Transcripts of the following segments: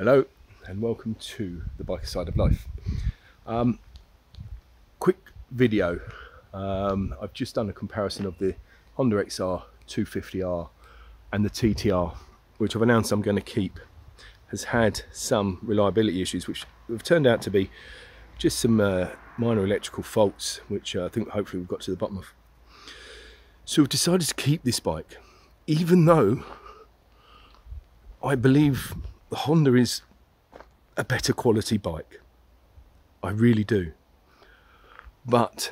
Hello and welcome to the biker side of life. Quick video. I've just done a comparison of the Honda XR250R and the TTR, which I've announced I'm going to keep. Has had some reliability issues which have turned out to be just some minor electrical faults, which I think hopefully we've got to the bottom of. So we've decided to keep this bike, even though I believe the Honda is a better quality bike. I really do. But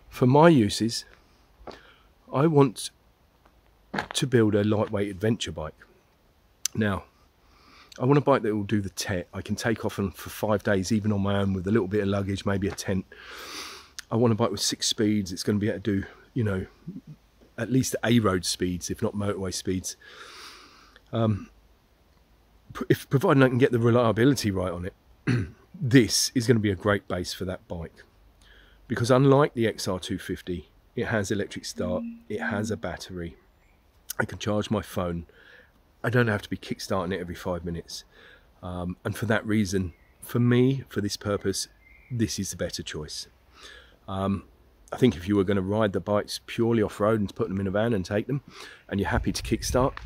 for my uses, I want to build a lightweight adventure bike. Now, I want a bike that will do the TET. I can take off on for 5 days, even on my own, with a little bit of luggage, maybe a tent. I want a bike with 6 speeds. It's going to be able to do, you know, at least A-road speeds, if not motorway speeds. Providing I can get the reliability right on it, this is going to be a great base for that bike. Because unlike the XR250, it has electric start, it has a battery, I can charge my phone, I don't have to be kick-starting it every 5 minutes. And for that reason, for me, for this purpose, this is the better choice. I think if you were going to ride the bikes purely off-road and put them in a van and take them, and you're happy to kick-start,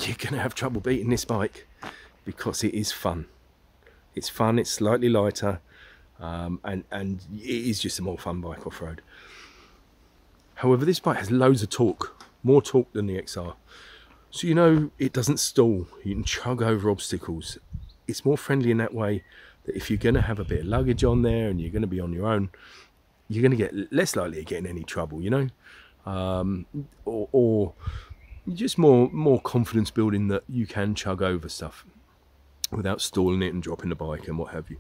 you're going to have trouble beating this bike because it is fun. It's fun, it's slightly lighter, and it is just a more fun bike off-road. However, this bike has loads of torque, more torque than the XR. So, you know, it doesn't stall. You can chug over obstacles. It's more friendly in that way, that if you're going to have a bit of luggage on there and you're going to be on your own, you're going to get less likely to get in any trouble, you know, or just more confidence building that you can chug over stuff without stalling it and dropping the bike and what have you.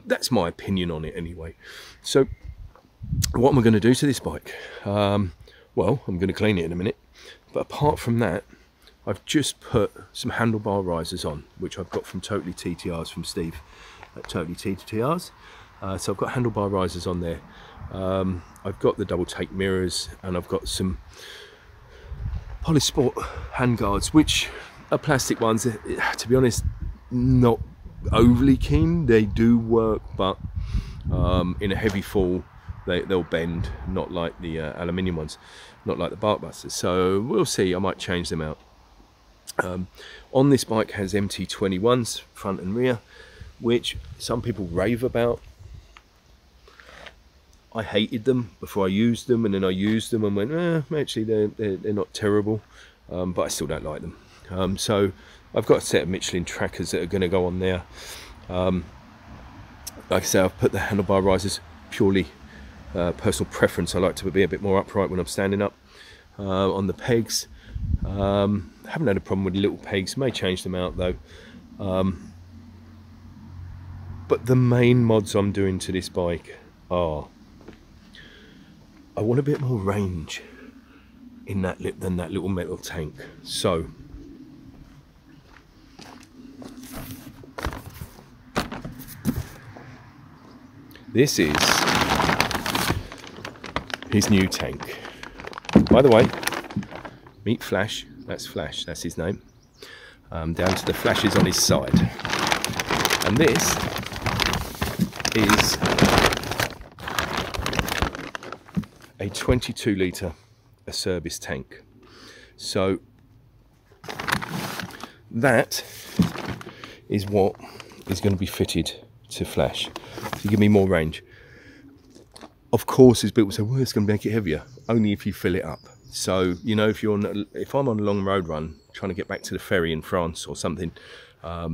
That's my opinion on it anyway. So what am I going to do to this bike? Well, I'm going to clean it in a minute, but apart from that, I've just put some handlebar risers on, which I've got from Totally TTRs from Steve at Totally TTRs. So I've got handlebar risers on there. I've got the double take mirrors, and I've got some Polysport handguards, which are plastic ones. To be honest, not overly keen. They do work, but in a heavy fall they'll bend, not like the aluminium ones, not like the Barkbusters. So we'll see, I might change them out. On this bike has MT21s front and rear, which some people rave about. I hated them before I used them, and then I used them and went, actually they're not terrible, but I still don't like them. So I've got a set of Michelin trackers that are going to go on there. Like I say, I've put the handlebar risers purely personal preference. I like to be a bit more upright when I'm standing up. On the pegs, haven't had a problem with the little pegs, may change them out though. But the main mods I'm doing to this bike are, I want a bit more range in that than that little metal tank. So this is his new tank. By the way, meet Flash. That's Flash, that's his name. Down to the flashes on his side. And this is a 22 litre Acerbis tank. So that is what is going to be fitted to Flash to give me more range. Of course, as people say, well, it's going to make it heavier. Only if you fill it up. So, you know, if I'm on a long road run trying to get back to the ferry in France or something, I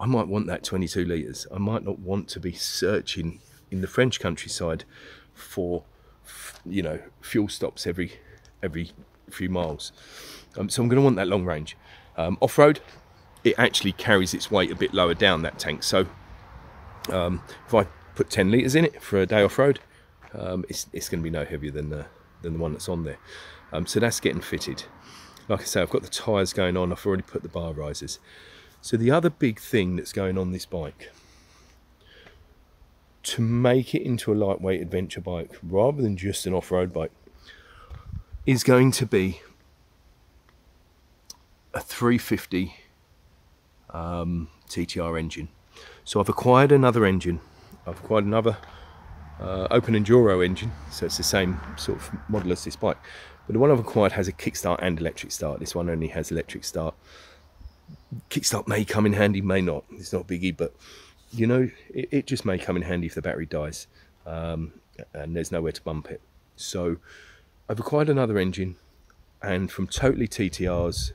might want that 22 litres. I might not want to be searching in the French countryside for, you know, fuel stops every few miles. So I'm going to want that long range. Off-road, it actually carries its weight a bit lower down, that tank. So if I put 10 litres in it for a day off-road, it's going to be no heavier than the one that's on there. So that's getting fitted. Like I say, I've got the tyres going on. I've already put the bar risers. So the other big thing that's going on this bike, to make it into a lightweight adventure bike rather than just an off-road bike, is going to be a 350 TTR engine. So I've acquired another engine. I've acquired another open enduro engine, so it's the same sort of model as this bike, but the one I've acquired has a kickstart and electric start. This one only has electric start. Kickstart may come in handy, may not. It's not a biggie, but you know, it just may come in handy if the battery dies and there's nowhere to bump it. So I've acquired another engine, and from Totally TTRs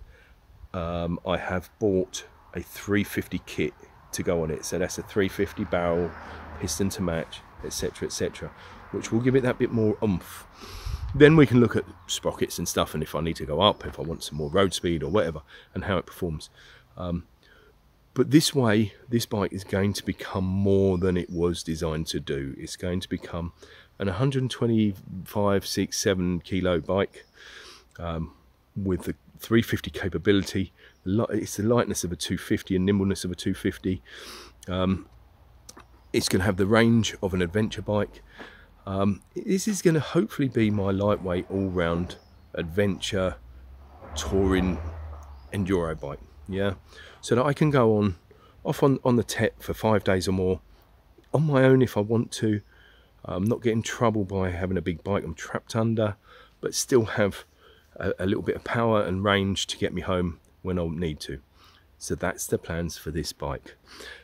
I have bought a 350 kit to go on it. So that's a 350 barrel, piston to match, etc, etc, which will give it that bit more oomph. Then we can look at sprockets and stuff, and if I need to go up, if I want some more road speed or whatever, and how it performs. But this way, this bike is going to become more than it was designed to do. It's going to become an 125, 6, 7 kilo bike with the 350 capability. It's the lightness of a 250 and nimbleness of a 250. It's going to have the range of an adventure bike. This is going to hopefully be my lightweight, all-round adventure touring enduro bike. Yeah, so that I can go off on the TET for 5 days or more on my own if I want to. Not get in trouble by having a big bike I'm trapped under, but still have a little bit of power and range to get me home when I need to. So that's the plans for this bike.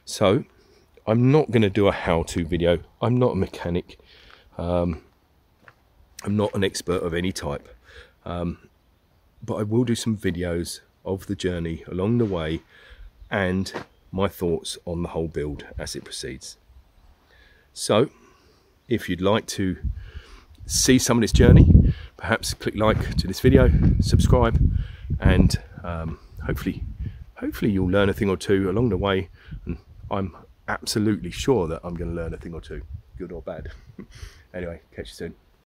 So I'm not going to do a how-to video. I'm not a mechanic. I'm not an expert of any type, but I will do some videos of the journey along the way and my thoughts on the whole build as it proceeds. So if you'd like to see some of this journey, perhaps click like to this video, subscribe, and hopefully you'll learn a thing or two along the way, and I'm absolutely sure that I'm going to learn a thing or two, good or bad. Anyway, catch you soon.